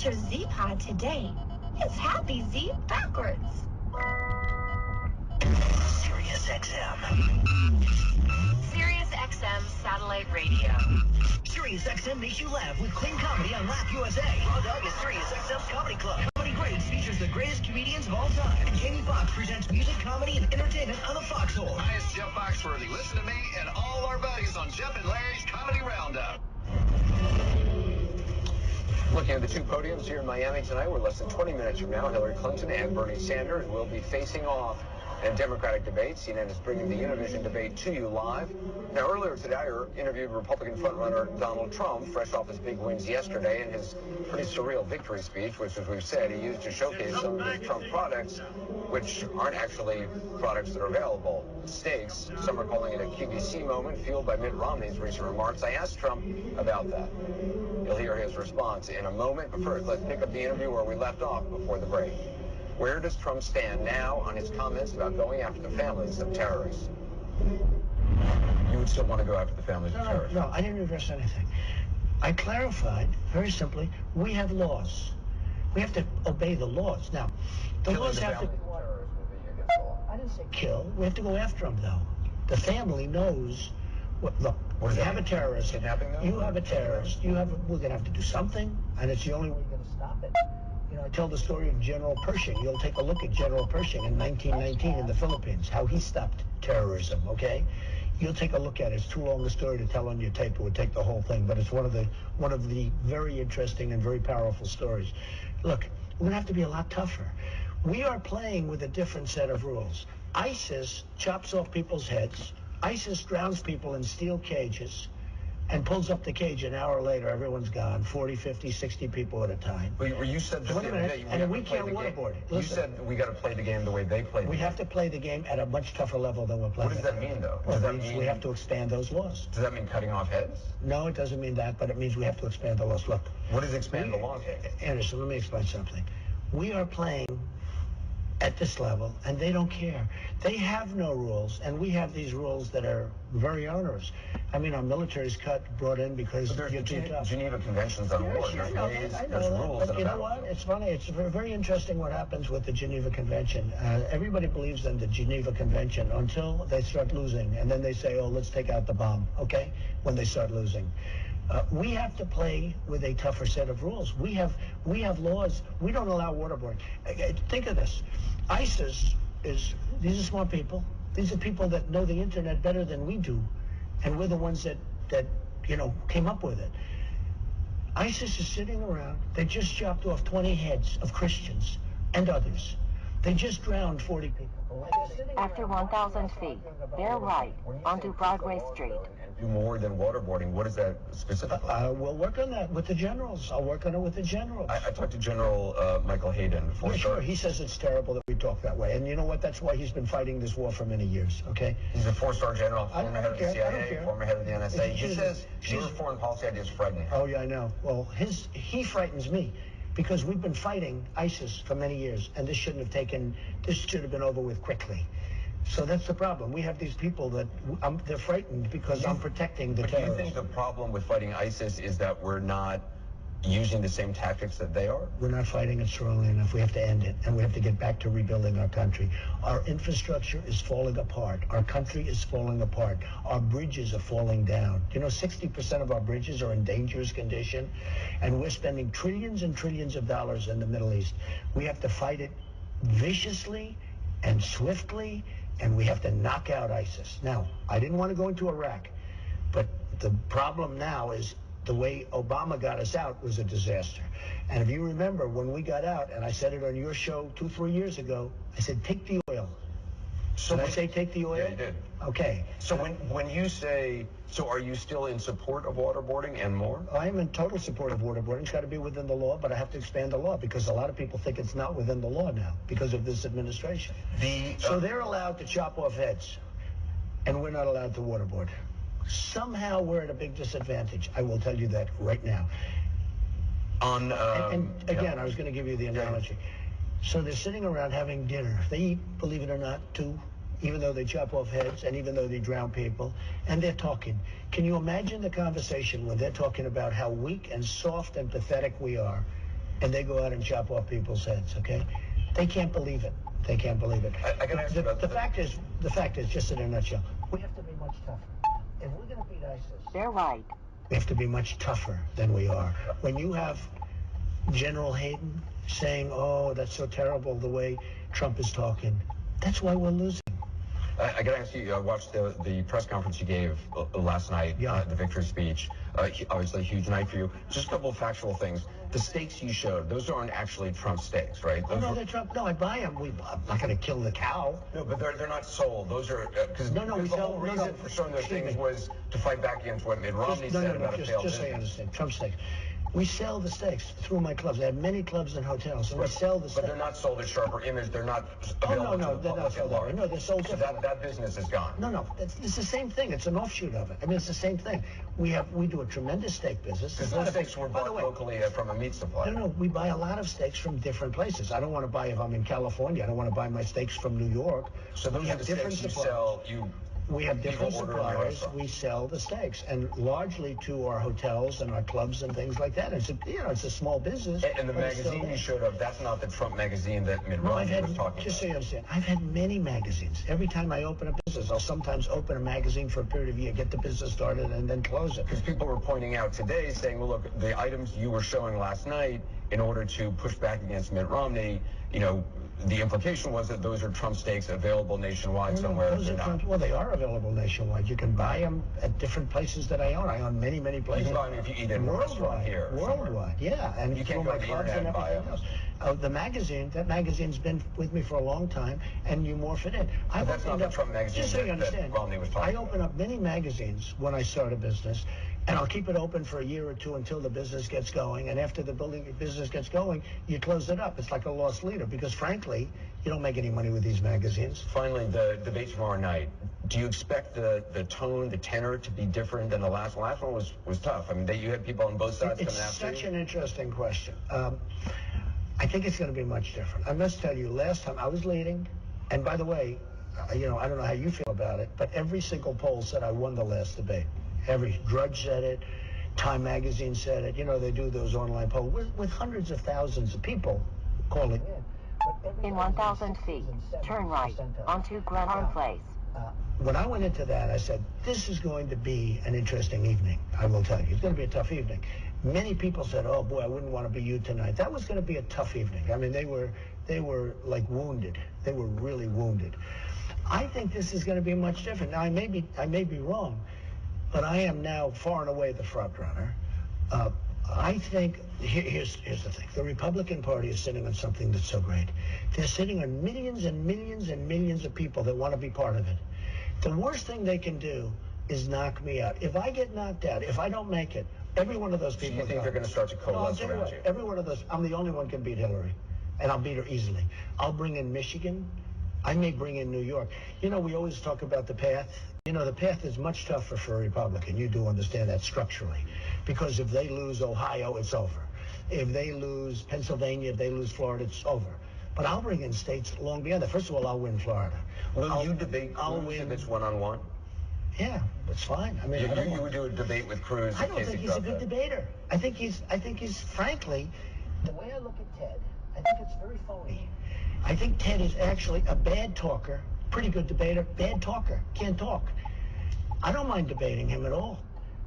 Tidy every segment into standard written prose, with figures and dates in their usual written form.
your Z Pod today. It's Happy Z backwards. Sirius XM. Sirius XM Satellite Radio. Sirius XM makes you laugh with clean comedy on Laugh USA. Raw Dog is Sirius XM's comedy club. Comedy Greats features the greatest comedians of all time. And Jamie Foxx presents music, comedy, and entertainment on the Foxhole. Hi, it's Jeff Foxworthy. Listen to me and all our buddies on Jeff and Larry's Comedy Roundup. Looking at the two podiums here in Miami tonight, we're less than 20 minutes from now. Hillary Clinton and Bernie Sanders will be facing off in a Democratic debate. CNN is bringing the Univision debate to you live. Now, earlier today, I interviewed Republican frontrunner Donald Trump, fresh off his big wins yesterday and his pretty surreal victory speech, which, as we've said, he used to showcase some of his Trump products, which aren't actually products that are available. Steaks, some are calling it a QVC moment, fueled by Mitt Romney's recent remarks. I asked Trump about that. You'll hear his response in a moment, but first, let's pick up the interview where we left off before the break. Where does Trump stand now on his comments about going after the families of terrorists? You would still want to go after the families of terrorists? No, I didn't address anything. I clarified, very simply, we have laws. We have to obey the laws. Now, the laws have to... Terrorists would be against the law. I didn't say kill. We have to go after them, though. The family knows... Look, you have a terrorist. Kidnapping them? You have a terrorist. We're going to have to do something, and it's the only way you're going to stop it. You know, I tell the story of General Pershing. You'll take a look at General Pershing in 1919 in the Philippines, how he stopped terrorism, okay? You'll take a look at it. It's too long a story to tell on your tape. It would take the whole thing, but it's one of the very interesting and very powerful stories. Look, we're going to have to be a lot tougher. We are playing with a different set of rules. ISIS chops off people's heads. ISIS drowns people in steel cages and pulls up the cage an hour later. Everyone's gone, 40, 50, 60 people at a time. But you said just Wait a minute, and we can't waterboard it. You said we got to play the game the way they play the game. We have to play the game at a much tougher level than we're playing. What does that mean, though? Well, it means we have to expand those laws. Does that mean cutting off heads? No, it doesn't mean that, but it means we have to expand the laws. Look. What does expand the laws? Anderson, let me explain something. We are playing at this level, and they don't care. They have no rules, and we have these rules that are very onerous. I mean, our military's brought in because you're too tough. Geneva Conventions on War. I know that, but you know what? It's funny. It's very interesting what happens with the Geneva Convention. Everybody believes in the Geneva Convention until they start losing, and then they say, oh, let's take out the bomb, okay, when they start losing. We have to play with a tougher set of rules. We have laws. We don't allow waterboarding. Think of this. ISIS these are smart people. These are people that know the internet better than we do, and we're the ones that came up with it. ISIS is sitting around. They just chopped off 20 heads of Christians and others. They just drowned 40 people. After 1,000 feet, bear right onto Broadway Street. And do more than waterboarding. What is that specifically? We'll work on that with the generals. I'll work on it with the generals. I talked to General Michael Hayden. Sure. He says it's terrible that we talk that way. And you know what? That's why he's been fighting this war for many years, okay? He's a four-star general, former head of the CIA, former head of the NSA. He says your foreign policy idea is frightening. Oh, yeah, I know. Well, he frightens me. Because we've been fighting ISIS for many years, and this should have been over with quickly. So that's the problem. We have these people that they're frightened because I'm protecting the terrorists. Do you think the problem with fighting ISIS is that we're not using the same tactics that they are? We're not fighting it strongly enough. We have to end it, and we have to get back to rebuilding our country. Our infrastructure is falling apart. Our country is falling apart. Our bridges are falling down. 60% of our bridges are in dangerous condition, and we're spending trillions and trillions of dollars in the Middle East. We have to fight it viciously and swiftly, and we have to knock out ISIS. Now, I didn't want to go into Iraq, but the problem now is the way Obama got us out was a disaster. And if you remember, when we got out, and I said it on your show 2-3 years ago, I said, take the oil. Did I say take the oil? Yeah, you did. Okay. So when you say, so are you still in support of waterboarding and more? I am in total support of waterboarding. It's got to be within the law, but I have to expand the law because a lot of people think it's not within the law now because of this administration. So they're allowed to chop off heads, and we're not allowed to waterboard. Somehow we're at a big disadvantage. I will tell you that right now. I was going to give you the analogy. So they're sitting around having dinner. They eat, believe it or not, too, even though they chop off heads and even though they drown people, and they're talking. Can you imagine the conversation when they're talking about how weak and soft and pathetic we are? and they go out and chop off people's heads, okay? They can't believe it. They can't believe it. I can ask you about the fact is, just in a nutshell, we have to be much tougher. If we're going to beat ISIS, They're right. we have to be much tougher than we are. When you have General Hayden saying, oh, that's so terrible the way Trump is talking, that's why we're losing. I got to ask you, I watched the press conference you gave last night, the victory speech. Obviously a huge night for you. Just a couple of factual things. The stakes you showed, those aren't actually Trump stakes, right? Oh, no, they're Trump. No, I buy them. I'm not going to kill the cow. No, but they're not sold. Those are, because the whole reason for showing those things was to fight back against what Mitt Romney said about a failed Just so you understand, Trump stakes. We sell the steaks through my clubs. I have many clubs and hotels, and we sell the steaks. But they're not sold at Sharper Image. They're not available to the public at large. No, they're sold so that business is gone. No, it's the same thing. It's an offshoot of it. I mean, it's the same thing. We do a tremendous steak business. Because those steaks were bought locally from a meat supplier. No, we buy a lot of steaks from different places. I don't want to buy, if I'm in California, I don't want to buy my steaks from New York. So those are the steaks you sell. We have different suppliers. We sell the steaks, and largely to our hotels and our clubs and things like that. It's a small business. And the magazine you showed up, that's not the Trump magazine that Mitt Romney was talking about. Just so you understand, I've had many magazines. Every time I open a business, I'll sometimes open a magazine for a period of a year, get the business started, and then close it. Because people were pointing out today, saying, well, look, the items you were showing last night, in order to push back against Mitt Romney, the implication was that those are Trump steaks available nationwide somewhere. Those are Trump. Well, they are available nationwide. You can buy them at different places that I own. I own many, many places. You can buy them if you eat in a restaurant here. Worldwide, yeah. And you can't go to the internet and buy them. The magazine, that magazine's been with me for a long time, and you morph it in. But that's not the Trump magazine just so you understand, that Romney was talking about. I open up many magazines when I start a business, and I'll keep it open for a year or two until the business gets going. And after the business gets going, you close it up. It's like a lost leader, because frankly, you don't make any money with these magazines. Finally, the debate tomorrow night. Do you expect the tone, the tenor to be different than the last one? The last one was tough. I mean, you had people on both sides coming after you. It's such an interesting question. I think it's going to be much different. I must tell you, last time I was leading, and by the way, I don't know how you feel about it, but every single poll said I won the last debate. Every Drudge said it, Time Magazine said it. They do those online polls with hundreds of thousands of people calling in. In 1,000 feet, turn right onto Graham Place. When I went into that, I said, this is going to be an interesting evening. I will tell you, it's going to be a tough evening. Many people said, oh boy, I wouldn't want to be you tonight. That was going to be a tough evening. I mean, they were like wounded. They were really wounded. I think this is going to be much different. Now, I may be wrong, but I am now far and away the front runner. I think, here's the thing. The Republican Party is sitting on something that's so great. They're sitting on millions and millions and millions of people that want to be part of it. The worst thing they can do is knock me out. If I get knocked out, if I don't make it, every one of those people... So you think they're going to start to coalesce around you? Every one of those... I'm the only one who can beat Hillary, and I'll beat her easily. I'll bring in Michigan. I may bring in New York. We always talk about the path. The path is much tougher for a Republican. You do understand that structurally. Because if they lose Ohio, it's over. If they lose Pennsylvania, if they lose Florida, it's over. But I'll bring in states long beyond that. First of all, I'll win Florida. Will you debate Cruz if it's one-on-one? Yeah, it's fine. I mean, you would do a debate with Cruz. I don't think he's a good debater. I think he's frankly, the way I look at Ted, I think it's very phony. I think Ted is actually a bad talker, pretty good debater, bad talker, can't talk. I don't mind debating him at all.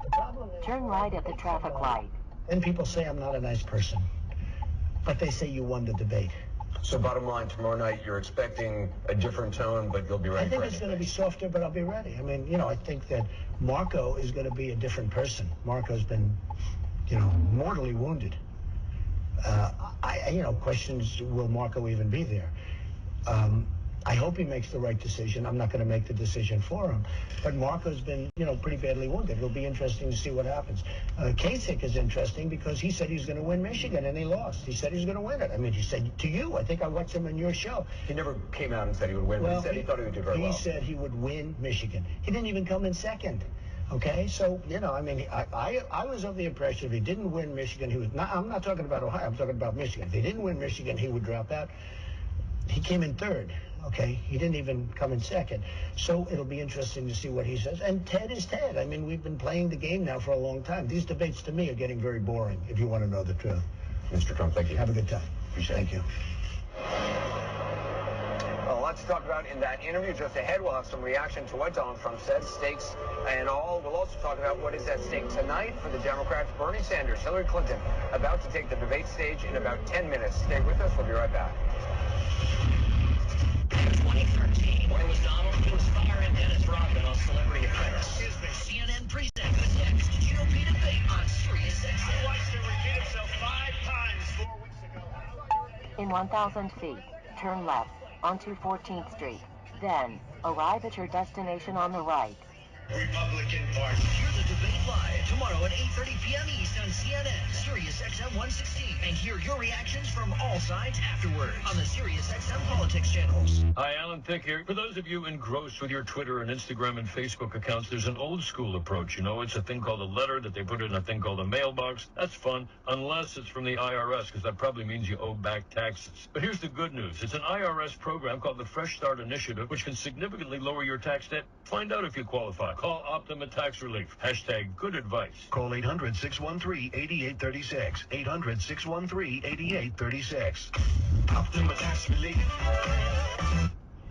The problem is... Turn right at the traffic light. Then people say I'm not a nice person. But they say you won the debate. So bottom line, tomorrow night, you're expecting a different tone, but you'll be ready. I think it's going to be softer, but I'll be ready. I mean, I think that Marco is going to be a different person. Marco's been, mortally wounded. Questions, will Marco even be there? I hope he makes the right decision. I'm not going to make the decision for him. But Marco's been, pretty badly wounded. It'll be interesting to see what happens. Kasich is interesting because he said he was going to win Michigan, and he lost. He said he was going to win it. I mean, he said to you, I think I watched him on your show. He never came out and said he would win, but he said he thought he would do very well. He said he would win Michigan. He didn't even come in second. Okay, so, I was of the impression if he didn't win Michigan, I'm not talking about Ohio, I'm talking about Michigan. If he didn't win Michigan, he would drop out. He came in third, okay? He didn't even come in second. So it'll be interesting to see what he says. And Ted is Ted. I mean, we've been playing the game now for a long time. These debates, to me, are getting very boring, if you want to know the truth. Mr. Trump, thank you. Have a good time. Appreciate it. Thank you. Well, lots to talk about in that interview. Just ahead, we'll have some reaction to what Donald Trump said, stakes and all. We'll also talk about what is at stake tonight for the Democrats. Bernie Sanders, Hillary Clinton, about to take the debate stage in about 10 minutes. Stay with us. We'll be right back. In 2013, where was Donald? He was firing Dennis Rodman on Celebrity Apprentice. CNN presents the next GOP debate on Sirius XM. I watched him repeat himself 5 times 4 weeks ago. In 1,000 feet, turn left onto 14th Street. Then, arrive at your destination on the right. Republican Party. Hear the debate live tomorrow at 8:30 p.m. East on CNN, Sirius XM 116, and hear your reactions from all sides afterward on the Sirius XM Politics channels. Hi, Alan Thicke here. For those of you engrossed with your Twitter and Instagram and Facebook accounts, there's an old school approach. You know, it's a thing called a letter that they put in a thing called a mailbox. That's fun, unless it's from the IRS, because that probably means you owe back taxes. But here's the good news. It's an IRS program called the Fresh Start Initiative, which can significantly lower your tax debt. Find out if you qualify. Call Optima Tax Relief. Hashtag good advice. Call 800-613-8836. 800-613-8836. Optima Tax Relief.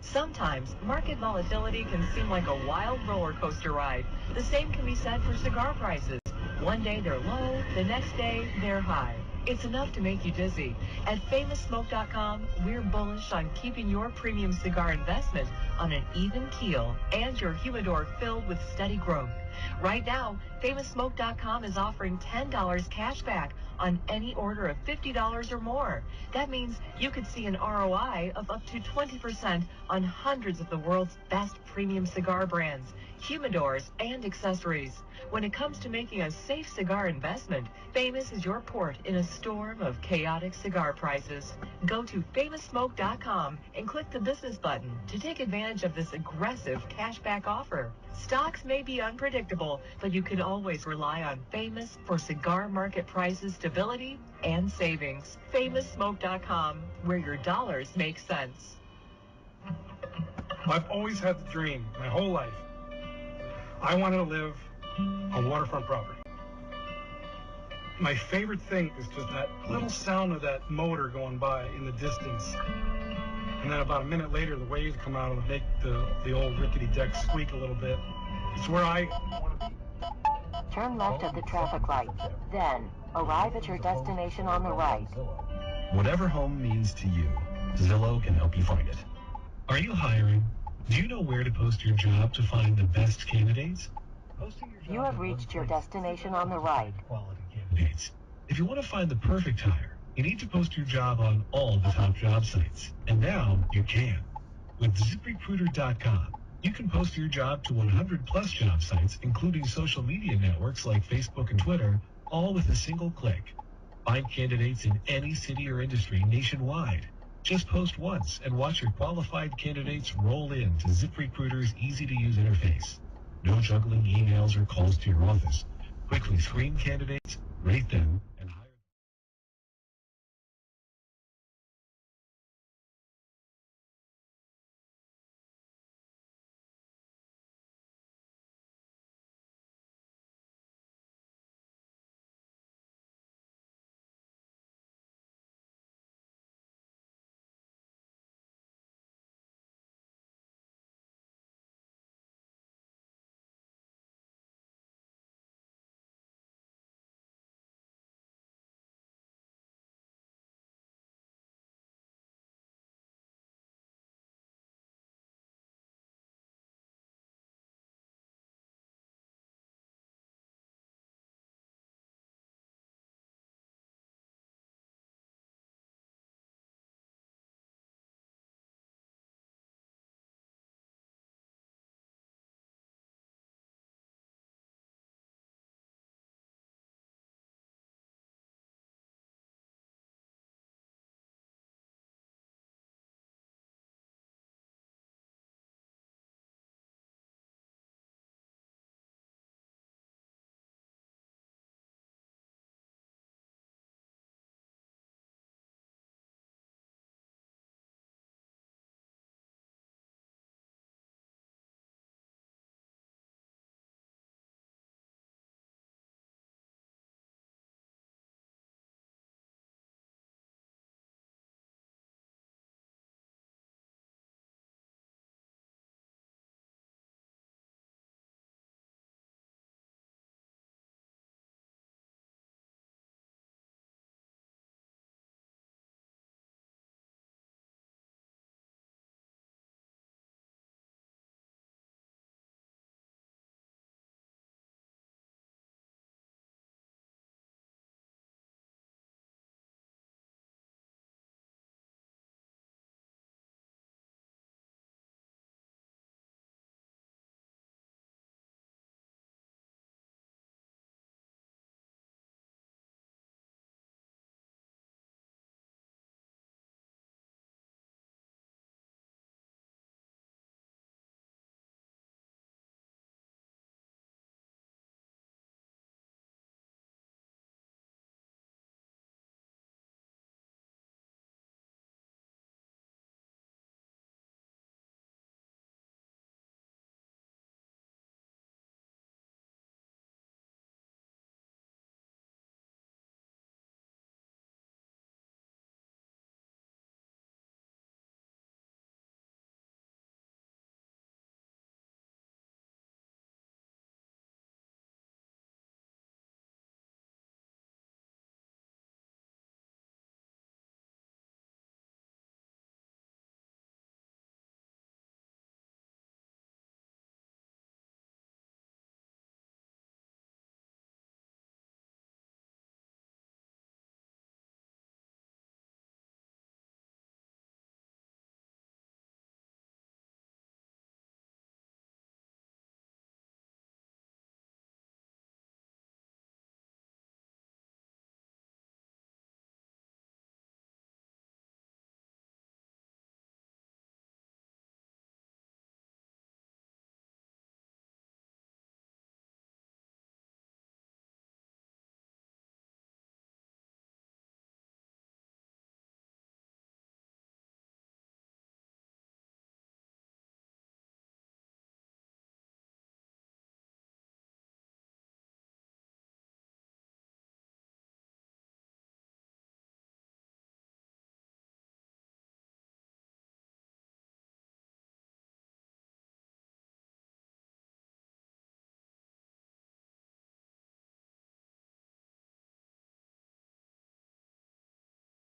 Sometimes, market volatility can seem like a wild roller coaster ride. The same can be said for cigar prices. One day they're low, the next day they're high. It's enough to make you dizzy. At FamousSmoke.com, we're bullish on keeping your premium cigar investment on an even keel and your humidor filled with steady growth. Right now, FamousSmoke.com is offering $10 cash back on any order of $50 or more. That means you could see an ROI of up to 20% on hundreds of the world's best premium cigar brands, humidors, and accessories. When it comes to making a safe cigar investment, Famous is your port in a storm of chaotic cigar prices. Go to FamousSmoke.com and click the business button to take advantage of this aggressive cashback offer. Stocks may be unpredictable, but you can always rely on Famous for cigar market prices, stability, and savings. FamousSmoke.com, where your dollars make sense. I've always had the dream, my whole life. I wanted to live on waterfront property. My favorite thing is just that little sound of that motor going by in the distance. And then about a minute later, the waves come out and make the old rickety deck squeak a little bit. It's where I want to be. Turn left at the traffic light. Then, arrive at your destination on the right. Whatever home means to you, Zillow can help you find it. Are you hiring? Do you know where to post your job to find the best candidates? You have reached your destination on the right. If you want to find the perfect hire, you need to post your job on all the top job sites. And now you can. With ZipRecruiter.com, you can post your job to 100 plus job sites, including social media networks like Facebook and Twitter, all with a single click. Find candidates in any city or industry nationwide. Just post once and watch your qualified candidates roll in to ZipRecruiter's easy-to-use interface. No juggling emails or calls to your office. Quickly screen candidates, rate them, and